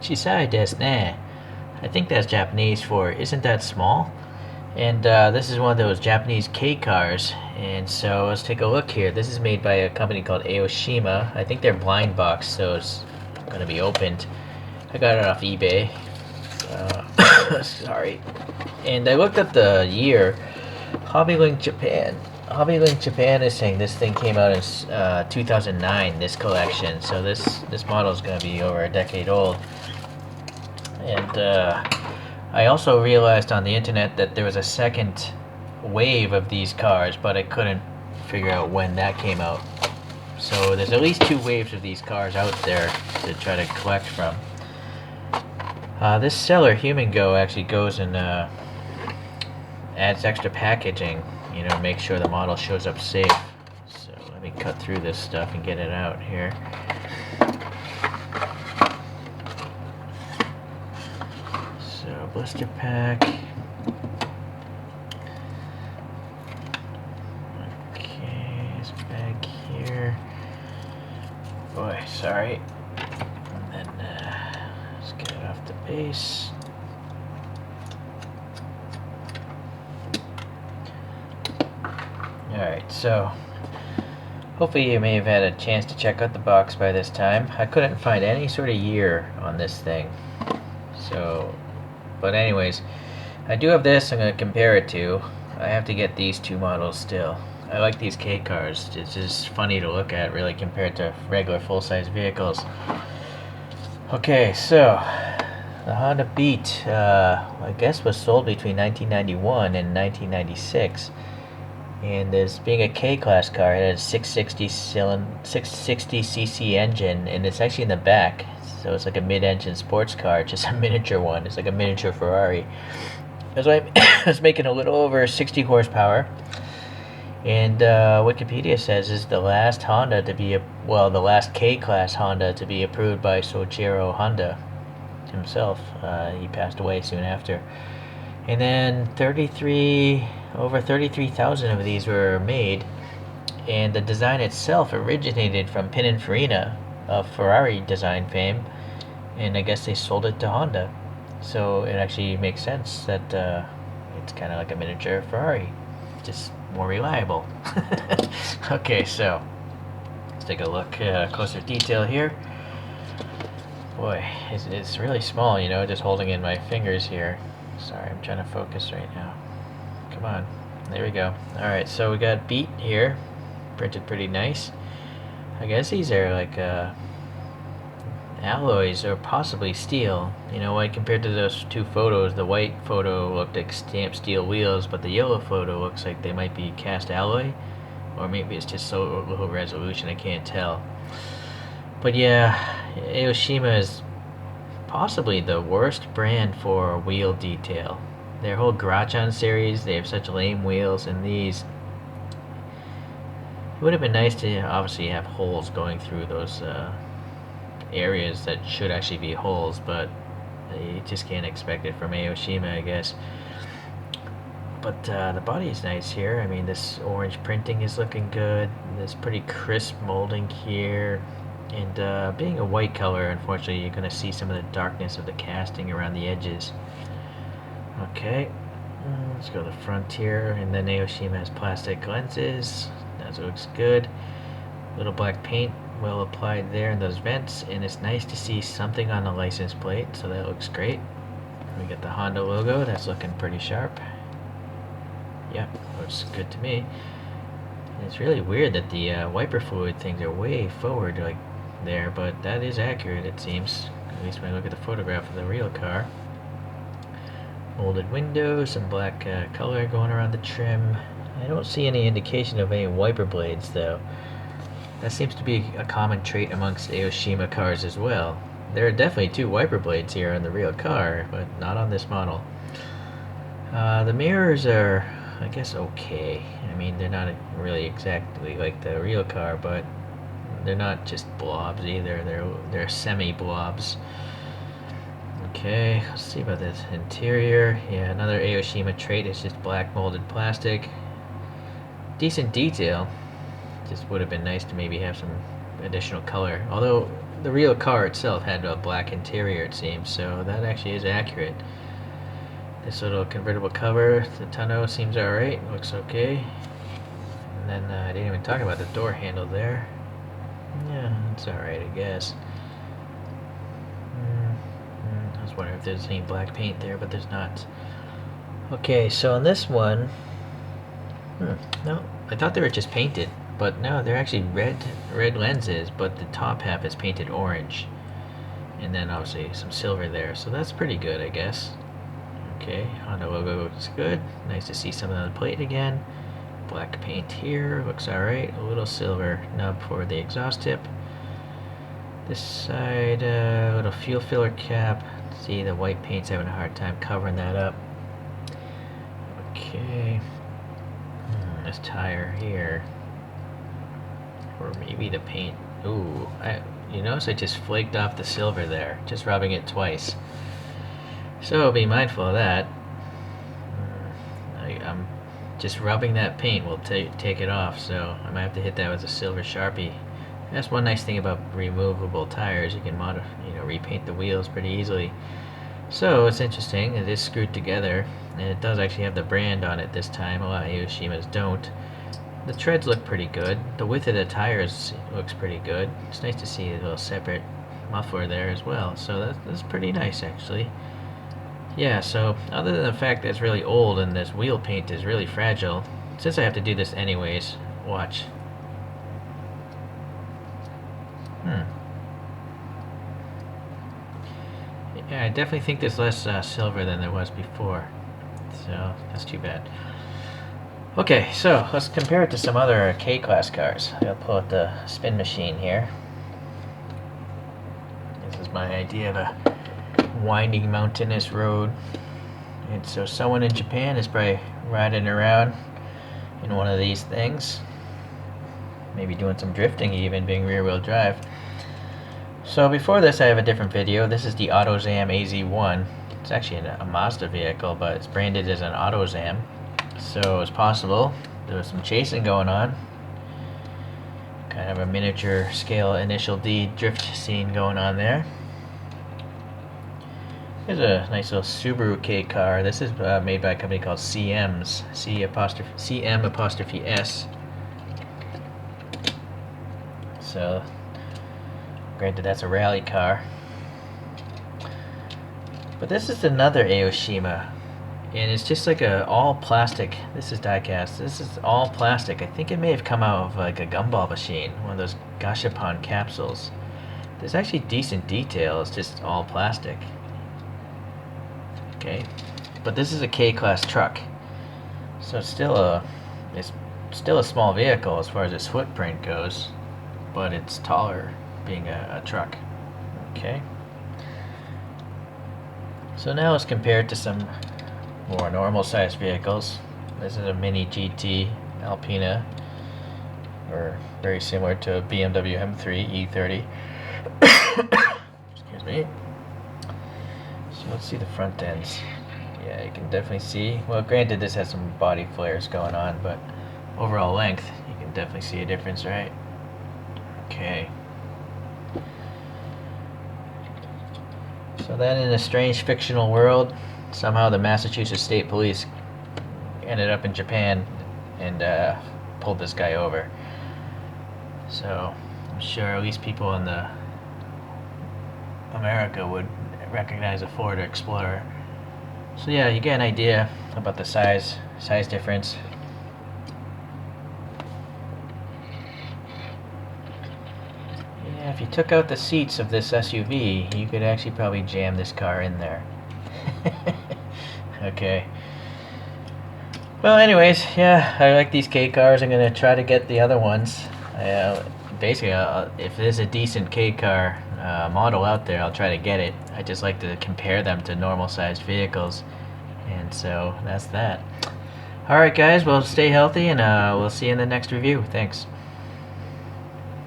Chisai desu ne. I think that's Japanese for isn't that small? And this is one of those Japanese K cars. And so let's take a look here. This is made by a company called Aoshima. I think they're blind box, so it's going to be opened. I got it off eBay. Sorry. And I looked up the year. HobbyLink Japan. HobbyLink Japan is saying this thing came out in 2009. This collection, so this model is going to be over a decade old. And I also realized on the internet that there was a second wave of these cars, but I couldn't figure out when that came out. So there's at least 2 waves of these cars out there to try to collect from. This seller, Human Go, actually goes and adds extra packaging, to make sure the model shows up safe. So let me cut through this stuff and get it out here. So Blister Pack. Okay, this bag here. Boy, sorry. And then let's get it off the base. Alright, so hopefully you may have had a chance to check out the box by this time. I couldn't find any sort of year on this thing. So, but anyways, I do have this I'm going to compare it to. I have to get these 2 models still. I like these K cars. It's just funny to look at, really, compared to regular full-size vehicles. Okay, so the Honda Beat, I guess, was sold between 1991 and 1996. And as being a K-class car, it had a 660cc engine, and it's actually in the back. So it's like a mid-engine sports car, just a miniature one. It's like a miniature Ferrari. It's making a little over 60 horsepower. And Wikipedia says is the last Honda to be the last K-class Honda to be approved by Soichiro Honda himself. He passed away soon after. And then over 33,000 of these were made, and the design itself originated from Pininfarina, of Ferrari design fame, and I guess they sold it to Honda. So it actually makes sense that it's kind of like a miniature Ferrari, just more reliable. Okay, so let's take a look, closer detail here. Boy, it's really small, just holding in my fingers here. Sorry, I'm trying to focus right now. Come on. There we go. Alright, so we got Beat here. Printed pretty nice. I guess these are like alloys or possibly steel. Compared to those 2 photos, the white photo looked like stamped steel wheels, but the yellow photo looks like they might be cast alloy. Or maybe it's just so low resolution, I can't tell. But yeah, Aoshima is possibly the worst brand for wheel detail. Their whole Grachon series, they have such lame wheels, and these, it would have been nice to obviously have holes going through those areas that should actually be holes, but you just can't expect it from Aoshima, I guess. But the body is nice here. I mean, this orange printing is looking good. There's pretty crisp molding here. And being a white color, unfortunately, you're going to see some of the darkness of the casting around the edges. Okay, let's go to the front here. And then Aoshima has plastic lenses. That looks good. Little black paint well applied there in those vents. And it's nice to see something on the license plate, so that looks great. We got the Honda logo. That's looking pretty sharp. Yep, looks good to me. And it's really weird that the wiper fluid things are way forward, like there, but that is accurate, it seems, at least when I look at the photograph of the real car. Molded windows, some black color going around the trim. I don't see any indication of any wiper blades, though. That seems to be a common trait amongst Aoshima cars as well. There are definitely 2 wiper blades here on the real car, but not on this model. The mirrors are, I guess, okay. I mean, they're not really exactly like the real car, but they're not just blobs either. They're semi-blobs. Okay, let's see about this interior. Yeah, another Aoshima trait is just black molded plastic. Decent detail. Just would have been nice to maybe have some additional color. Although the real car itself had a black interior, it seems, so that actually is accurate. This little convertible cover, the tonneau seems alright, looks okay. And then I didn't even talk about the door handle there. Yeah, it's alright, I guess. I was wondering if there's any black paint there, but there's not. Okay, so on this one, no, I thought they were just painted, but no, they're actually red lenses, but the top half is painted orange. And then obviously some silver there, so that's pretty good, I guess. Okay, Honda logo looks good. Nice to see something on the plate again. Black paint here, looks alright. A little silver nub for the exhaust tip. This side, little fuel filler cap. See, the white paint's having a hard time covering that up. Okay. This tire here. Or maybe the paint. Ooh, you notice I just flaked off the silver there, just rubbing it twice. So be mindful of that. I'm just rubbing that paint will take it off, so I might have to hit that with a silver Sharpie. That's one nice thing about removable tires. You can repaint the wheels pretty easily. So it's interesting. It is screwed together, and it does actually have the brand on it this time. A lot of Aoshimas don't. The treads look pretty good. The width of the tires looks pretty good. It's nice to see a little separate muffler there as well. So that's pretty nice, actually. Yeah, so other than the fact that it's really old and this wheel paint is really fragile, since I have to do this anyways, watch. Yeah, I definitely think there's less silver than there was before, so that's too bad. Okay, so let's compare it to some other K-Class cars. I'll pull out the spin machine here. This is my idea of a winding mountainous road, and so someone in Japan is probably riding around in one of these things, maybe doing some drifting, even being rear-wheel drive. So before this I have a different video. This is the Autozam Az1. It's actually a Mazda vehicle, but it's branded as an Autozam, so it's possible there was some chasing going on, kind of a miniature scale Initial D drift scene going on there. Here's a nice little Subaru K car. This is made by a company called CM's, CM''S. So, granted that's a rally car. But this is another Aoshima, and it's just like a all plastic. This is diecast. This is all plastic. I think it may have come out of like a gumball machine, one of those Gashapon capsules. There's actually decent detail. It's just all plastic. Okay, but this is a K-Class truck, so it's still a small vehicle as far as its footprint goes, but it's taller being a truck. Okay, so now let's compare it to some more normal sized vehicles. This is a mini GT Alpina, or very similar to a BMW M3 E30. Excuse me. So let's see the front ends. Yeah, you can definitely see. Well, granted, this has some body flares going on, but overall length, you can definitely see a difference, right? Okay. So then, in a strange fictional world, somehow the Massachusetts State Police ended up in Japan and pulled this guy over. So I'm sure at least people in America would recognize a Ford Explorer. So yeah, you get an idea about the size difference. Yeah, if you took out the seats of this SUV, you could actually probably jam this car in there. Okay. Well, anyways, yeah, I like these K cars. I'm gonna try to get the other ones. Basically, if there's a decent K car model out there, I'll try to get it. I just like to compare them to normal sized vehicles, and so that's that. Alright guys, well, stay healthy, and we'll see you in the next review. Thanks.